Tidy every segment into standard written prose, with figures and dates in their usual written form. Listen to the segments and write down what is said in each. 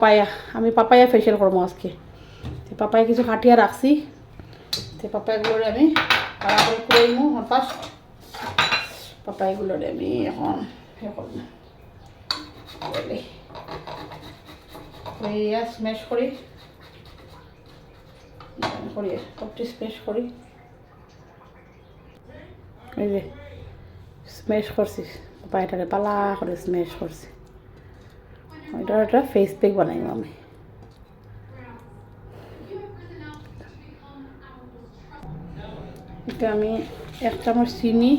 Papaya আমি papaya facial করবো আজকে। পাপায়া কিছু কাটিয়া রাখছি, পাপায়াগুলোরে আমি তাড়াতাড়ি করে নিব। ফার্স্ট পাপায়াগুলোরে আমি এখন করব স্ম্যাশ করি সবটি স্ম্যাশ করি। এই যে স্ম্যাশ করছি পাপায়াটারে পালা করে স্ম্যাশ করছি। এটা একটা ফেস প্যাক বানাইব আমি। এটা আমি 1 চামচ চিনি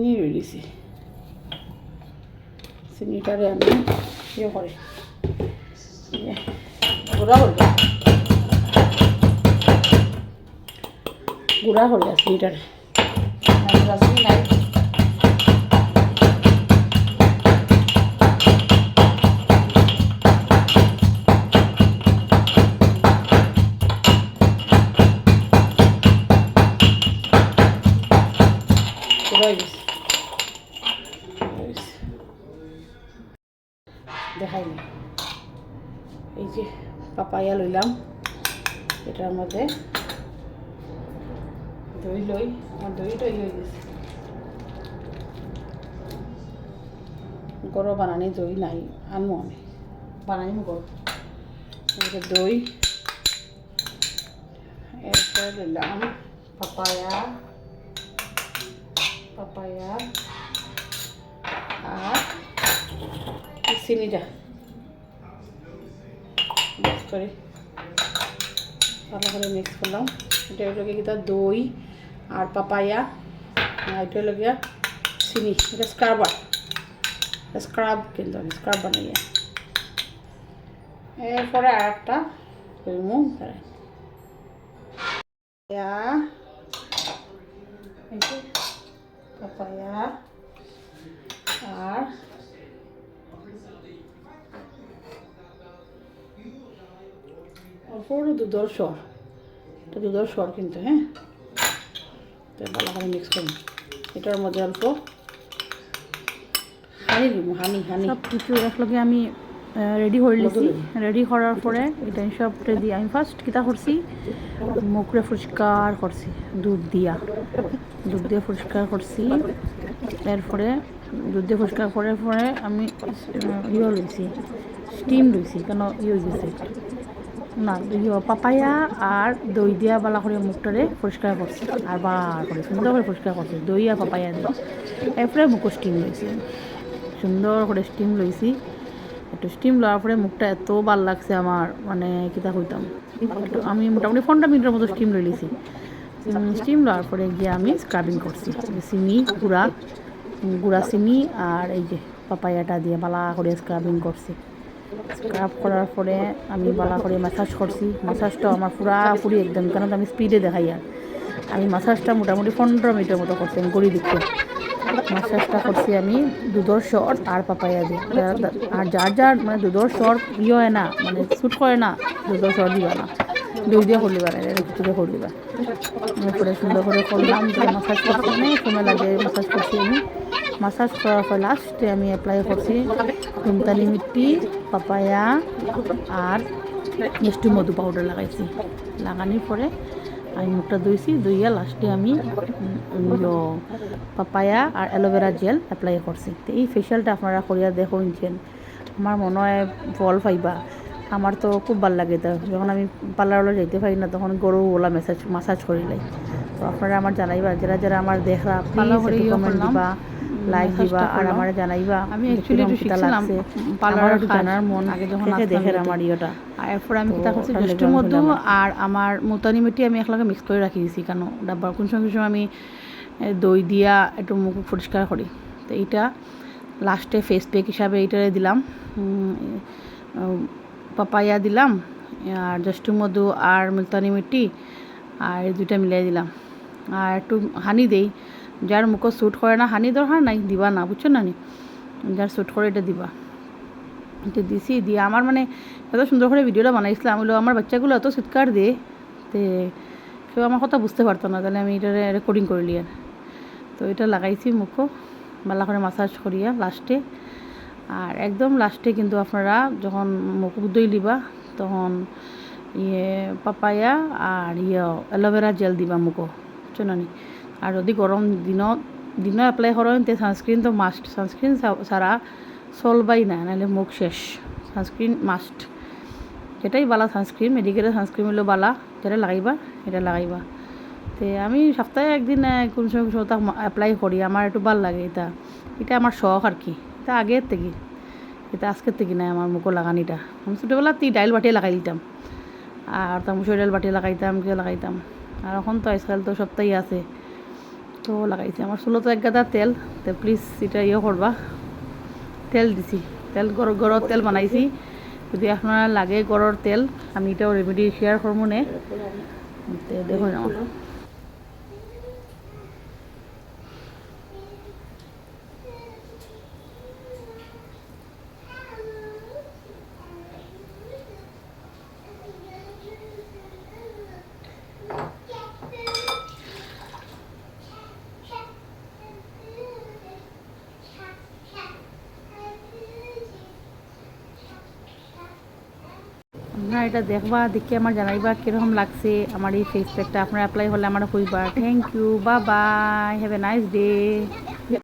দিয়ে দিছি। চিনিটারে আমি ইয়ে করে গুঁড়া করে চিনিটারে নাই দেখাইনি। এই যে পাপায়া লইলাম, এটার মধ্যে দই লই, আমার দইটা হয়ে গেছে। গরম বানানি দই নাই, আনবো আমি বানাইম গরম। দই এরপরে দিলাম পাপায়া আর চিনিটা মিক্স করে ভালো করে মিক্স করলাম। এটা হলো গিয়ে দই আর পাপায়া, এটা হলো গিয়া চিনি। এটা স্ক্রাব কিন্তু আমি স্ক্রাব বানাই। এরপরে আর একটা পাপায়া আর অল্প দুধের সর, এটা দুধের সর কিন্তু। হ্যাঁ, ভালো করে মিক্স করুন। এটার মধ্যে অল্প হানি দিব, হানি সব কিছু একলগে আমি রেডি করে নিয়েছি। রেডি করার পরে এটা সব রেডি। আমি ফার্স্ট কিতা করছি, মুখরে পরিষ্কার করছি দুধ দিয়ে পরিষ্কার করছি। এরপরে দুধ দিয়ে পরিষ্কার করার পরে আমি লইছি, স্টিম লইছি, কেন হয়ে গেছে না পাপায়া আর দই দিয়া বালা করে মুখটারে পরিষ্কার করছি আর বার করে সুন্দর করে পরিষ্কার করছি দই আর পাপায়া দিয়ে। এরপরে মুখও স্টিম লইছি, সুন্দর করে স্টিম লইছি। একটু স্টিম লওয়ার পরে মুখটা এত ভাল লাগছে আমার, মানে কিতা কইতাম। একটু আমি মোটামুটি 15 মিনিটের মতো স্টিম লইছি। স্টিম লওয়ার পরে গিয়ে আমি স্ক্রাবিং করছি, চিনি গুঁড়া চিনি আর এই যে পাপায়াটা দিয়ে বালা করে স্ক্রাবিং করছি। স্ক্রাব করার পরে আমি বালা করে ম্যাসাজ করছি। ম্যাসাজটাও আমার পুরাপুরি একদম, কেন আমি স্পিডে দেখাই। আর আমি ম্যাসাজটা মোটামুটি 15 মিনিটের মতো করছি। আমি গড়ি দিচ্ছি ম্যাসাজটা করছি আমি দুধের সর আর পাপায়া দিয়ে। আর যার মানে দুধের সর হয় না, মানে স্যুট করে না, দুধের সর দিবা না, দই দিয়ে করলি বা কিছুতে করলি বা। এরপরে সুন্দর করে করলাম, ম্যাসাজ করছি, অনেক সময় লাগে ম্যাসাজ করছি আমি। ম্যাসাজ করার পর লাস্টে আমি অ্যাপ্লাই করছি মুলতানি মিট্টি, পাপায়া আর একটু মধু পাউডার লাগাইছি। লাগানোর পরে আমি মুখটা ধুইছি, ধুইয়া লাস্টে আমি পাপায়া আর অ্যালোভেরা জেল অ্যাপ্লাই করছি। তো এই ফেশিয়ালটা আপনারা করিয়া দেখুন, আমার মনে হয় ফল পাইবা। আমার তো খুব ভালো লাগে। তো যখন আমি পার্লারে যেতে পারি না, তখন গরু ওলা মাসাজ করিলাই। তো আপনারা আমার জানাইবা, যারা আমার দেখরা কমেন্ট দিবা, লাইক দিবা আর আমার জানাইবা। আমি অ্যাকচুয়ালি একটু শিখছিলাম পার্লার জানার মন আগে যখন দেখে আমার ইয়েটা। আর এরপর আমি কিতা করছি, জেস্টের মধ্যে আর আমার মুলতানি মিট্টি আমি একলাগে মিক্স করে রাখি দিয়েছি, কেন ডাব্বার কোন সময় আমি দই দিয়া একটু মুখ পরিষ্কার করি। তো এইটা লাস্টে ফেস প্যাক হিসাবে এইটারে দিলাম, পাপায়া দিলাম আর জেস্টু মধু আর মুলতানি মিট্টি আর এই দুইটা মিলাই দিলাম। আর একটু হানি দেই, যার মুখও স্যুট করে না হানি দরকার নাই, দিবা না, বুঝছো না নি, যার স্যুট করে এটা দিবা। এটা দিছি দিয়ে আমার মানে এত সুন্দর করে ভিডিওটা বানাইছিলাম, হলো আমার বাচ্চাগুলো এত চিৎকার দিয়ে, তো কেউ আমার কথা বুঝতে পারতো না, তাহলে আমি এটা রেকর্ডিং করলি। আর তো এটা লাগাইছি মুখও ভালো করে মাসাজ করিয়া লাস্টে। আর একদম লাস্টে কিন্তু আপনারা যখন মুখ ধুই লিবা তখন পাপায়া আর অ্যালোভেরা জেল দিবা মুখো চুনানি। আর যদি গরম দিনও এপ্লাই করেন তে সানস্ক্রিন তো মাস্ট, সানস্ক্রিন ছাড়া চলবাই না, নাহলে মুখ শেষ। সানস্ক্রিন মাস্ট, যেটাই বালা সানস্ক্রিন, মেডিকেলের সানস্ক্রিন হলেও বালা, যেটা লাগাইবা এটা লাগাইবা। তো আমি সপ্তাহে একদিন কোন সময় তা অ্যাপ্লাই করি, আমার একটু ভাল লাগে। এটা আমার শখ আর কি, এটা আগের থেকে, এটা আজকের থেকে নাই আমার মুখো লাগানিটা। আমি ছোটোবেলাতেই ডাইল বাটিয়ে লাগাই দিতাম, আর তামুসুর ডাইল বাটিয়ে লাগাইতাম, কে লাগাইতাম। আর এখন তো আজকাল তো সপ্তাহে আছে, তো লাগাইছি। আমার চুলো তো এক গাদা তেল, তো প্লিজ এটা করবা। তেল দিছি, তেল গড়ের তেল বানাইছি। যদি আপনার লাগে গড়ের তেল, আমি এটাও রেমেডি শেয়ার করবো নে, দেখুন আমার। আপনারা এটা দেখবা, দেখে আমার জানাইবা কীরকম লাগছে আমার এই ফেস প্যাকটা। আপনারা অ্যাপ্লাই হলে আমার কইবা। Thank you, bye bye, have a nice day.